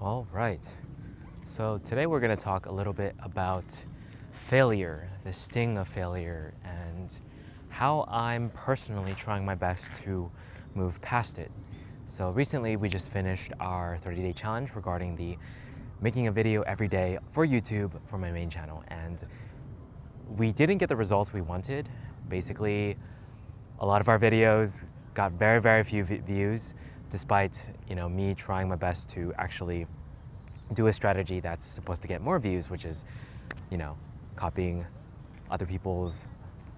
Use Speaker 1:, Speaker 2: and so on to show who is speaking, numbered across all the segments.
Speaker 1: All right. So today we're going to talk a little bit about failure, the sting of failure, and how I'm personally trying my best to move past it. So recently we just finished our 30-day challenge regarding the making a video every day for YouTube for my main channel, and we didn't get the results we wanted. Basically, a lot of our videos got very few views, despite me trying my best to actually do a strategy that's supposed to get more views, which is, copying other people's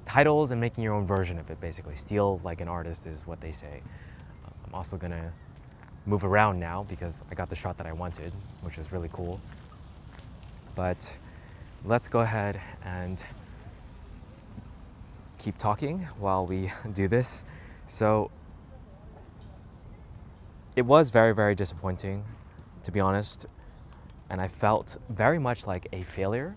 Speaker 1: titles and making your own version of it, basically. Steal like an artist is what they say. I'm also gonna move around now because I got the shot that I wanted, which is really cool. But let's go ahead and keep talking while we do this. So it was very disappointing, to be honest, and I felt very much like a failure.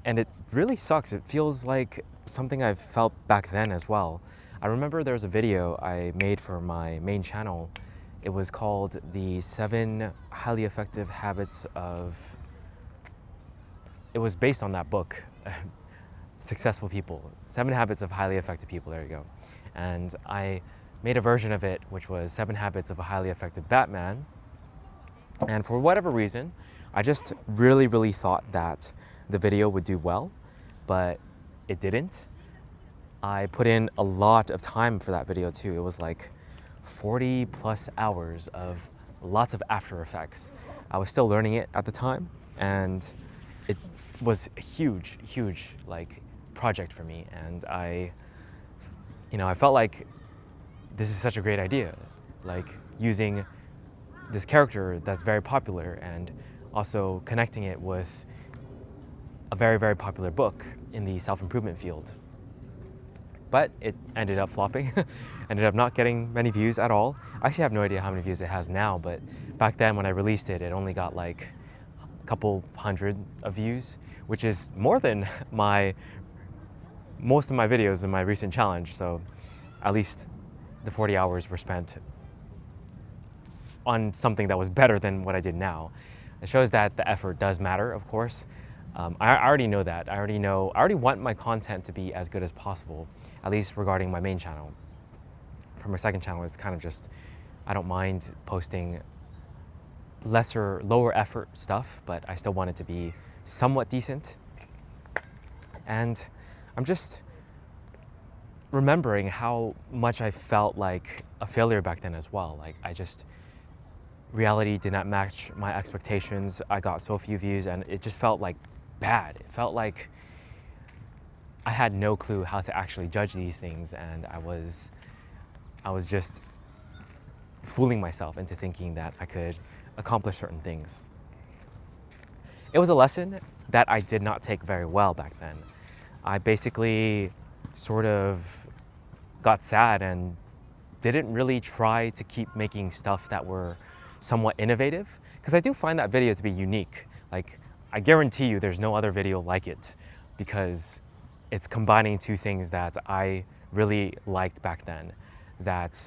Speaker 1: And it really sucks. It feels like something I've felt back then as well. I remember there was a video I made for my main channel. It was called The 7 Highly Effective Habits of... It was based on that book, Successful People. 7 Habits of Highly Effective People, there you go. And I made a version of it, which was 7 Habits of a Highly Effective Batman. And for whatever reason, I just really thought that the video would do well, but it didn't. I put in a lot of time for that video too. It was like 40 plus hours of lots of After Effects. I was still learning it at the time, and it was a huge like project for me. And I felt like this is such a great idea, like using this character that's very popular and also connecting it with a very popular book in the self-improvement field. But it ended up flopping, ended up not getting many views at all. I actually have no idea how many views it has now, but back then when I released it, it only got like a couple hundred of views, which is more than most of my videos in my recent challenge. So at least the 40 hours were spent on something that was better than what I did now. It shows that the effort does matter, of course. I already know that. I already want my content to be as good as possible, at least regarding my main channel. For my second channel, it's kind of just, I don't mind posting lower effort stuff, but I still want it to be somewhat decent. And I'm just remembering how much I felt like a failure back then as well. Like reality did not match my expectations. I got so few views and it just felt like bad. It felt like I had no clue how to actually judge these things, and I was just fooling myself into thinking that I could accomplish certain things. It was a lesson that I did not take very well back then. I basically sort of got sad and didn't really try to keep making stuff that were somewhat innovative, because I do find that video to be unique. Like, I guarantee you there's no other video like it, because it's combining two things that I really liked back then, that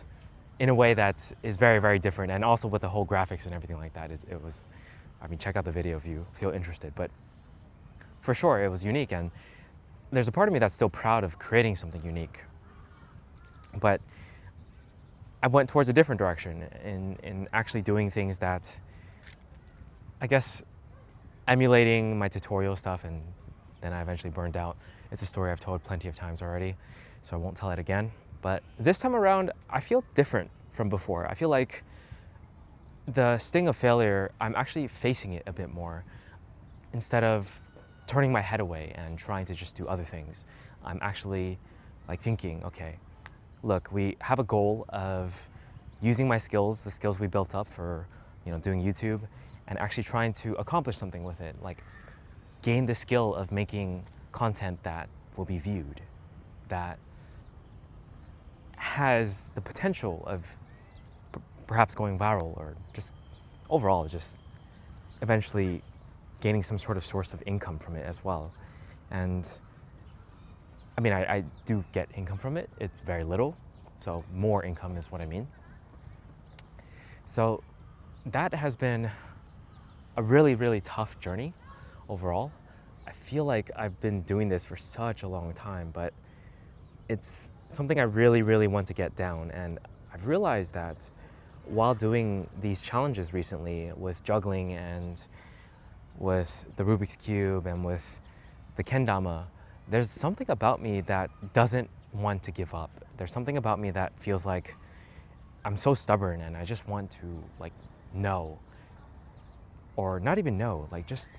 Speaker 1: in a way that is very different, and also with the whole graphics and everything like that, it was, I mean, check out the video if you feel interested, but for sure it was unique, and there's a part of me that's still proud of creating something unique. But I went towards a different direction in actually doing things that, I guess, emulating my tutorial stuff, and then I eventually burned out. It's a story I've told plenty of times already, so I won't tell it again. But this time around, I feel different from before. I feel like the sting of failure, I'm actually facing it a bit more. Instead of turning my head away and trying to just do other things, I'm actually like thinking, okay, look, we have a goal of using my skills, the skills we built up for doing YouTube, and actually trying to accomplish something with it, like gain the skill of making content that will be viewed, that has the potential of perhaps going viral, or just overall just eventually gaining some sort of source of income from it as well. And I mean, I do get income from it. It's very little, so more income is what I mean. So that has been a really, really tough journey overall. I feel like I've been doing this for such a long time, but it's something I really, really want to get down. And I've realized that while doing these challenges recently with juggling and with the Rubik's Cube and with the kendama, there's something about me that doesn't want to give up. There's something about me that feels like I'm so stubborn and I just want to like know, or not even know, like just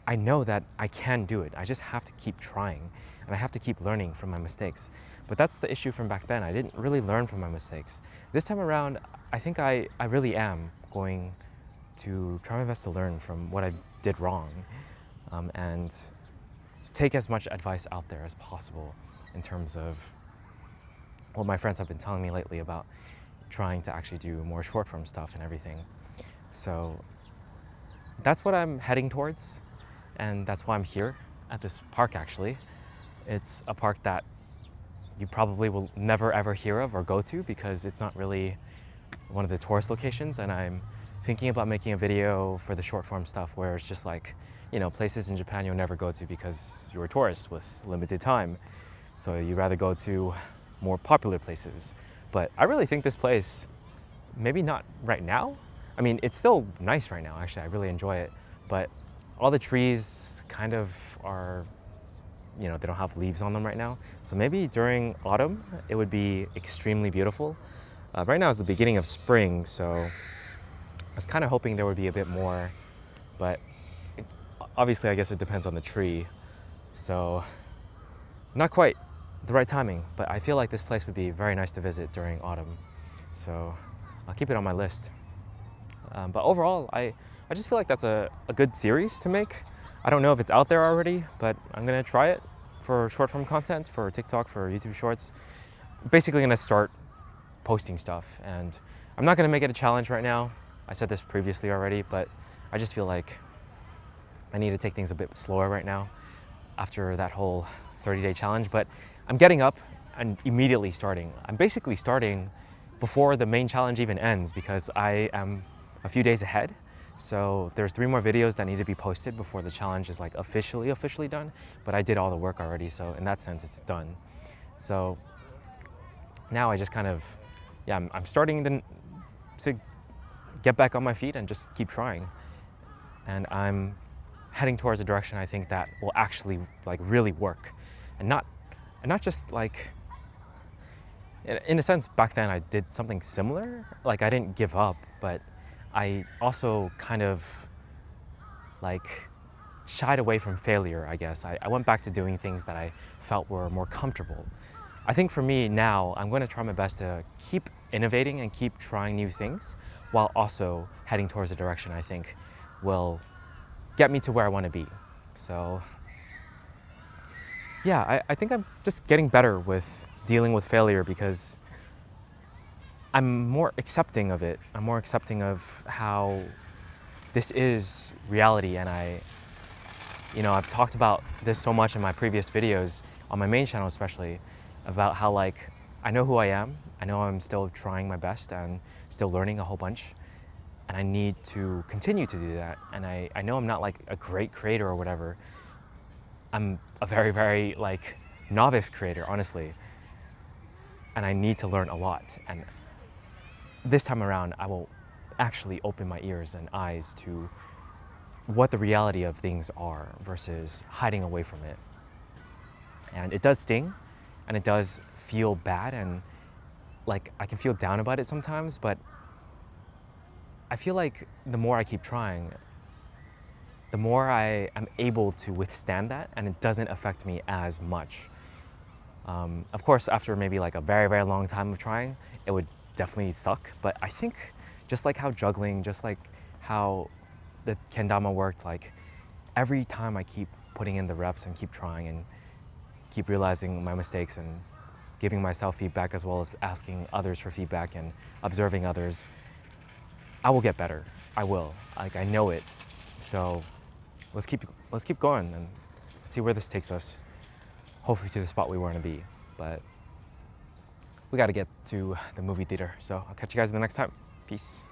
Speaker 1: I know that I can do it. I just have to keep trying and I have to keep learning from my mistakes. But that's the issue from back then. I didn't really learn from my mistakes. This time around, I think I really am going to try my best to learn from what I did wrong, and take as much advice out there as possible in terms of what my friends have been telling me lately about trying to actually do more short form stuff and everything. So that's what I'm heading towards, and that's why I'm here at this park actually. It's a park that you probably will never ever hear of or go to because it's not really one of the tourist locations, and I'm thinking about making a video for the short form stuff where it's just like, you know, places in Japan you'll never go to because you're a tourist with limited time. So you'd rather go to more popular places. But I really think this place, maybe not right now. I mean, it's still nice right now, actually. I really enjoy it. But all the trees kind of are, you know, they don't have leaves on them right now. So maybe during autumn, it would be extremely beautiful. Right now is the beginning of spring, so I was kind of hoping there would be a bit more, but obviously I guess it depends on the tree. So not quite the right timing, but I feel like this place would be very nice to visit during autumn. So I'll keep it on my list. But overall, I just feel like that's a good series to make. I don't know if it's out there already, but I'm gonna try it for short form content, for TikTok, for YouTube Shorts. Basically gonna start posting stuff, and I'm not gonna make it a challenge right now. I said this previously already, but I just feel like I need to take things a bit slower right now after that whole 30-day challenge. But I'm getting up and immediately starting. I'm basically starting before the main challenge even ends because I am a few days ahead. So there's 3 more videos that need to be posted before the challenge is like officially done. But I did all the work already, so in that sense, it's done. So now I just kind of, yeah, I'm starting to get back on my feet and just keep trying. And I'm heading towards a direction I think that will actually like really work, and not just like, in a sense, back then I did something similar. Like I didn't give up, but I also kind of like shied away from failure, I guess. I went back to doing things that I felt were more comfortable. I think for me now, I'm going to try my best to keep innovating and keep trying new things while also heading towards a direction I think will get me to where I want to be. So yeah, I think I'm just getting better with dealing with failure because I'm more accepting of it. I'm more accepting of how this is reality, and I've talked about this so much in my previous videos, on my main channel especially, about how like, I know who I am, I know I'm still trying my best and still learning a whole bunch, and I need to continue to do that. And I know I'm not like a great creator or whatever. I'm a very, very like novice creator, honestly. And I need to learn a lot. And this time around, I will actually open my ears and eyes to what the reality of things are versus hiding away from it. And it does sting, and it does feel bad, and like I can feel down about it sometimes, but I feel like the more I keep trying, the more I am able to withstand that, and it doesn't affect me as much. Of course, after maybe like a very, very long time of trying, it would definitely suck. But I think just like how juggling, just like how the kendama worked, like every time I keep putting in the reps and keep trying and keep realizing my mistakes and giving myself feedback as well as asking others for feedback and observing others, I will get better. I will. Like I know it. So let's keep going and see where this takes us. Hopefully to the spot we want to be. But we got to get to the movie theater. So I'll catch you guys in the next time. Peace.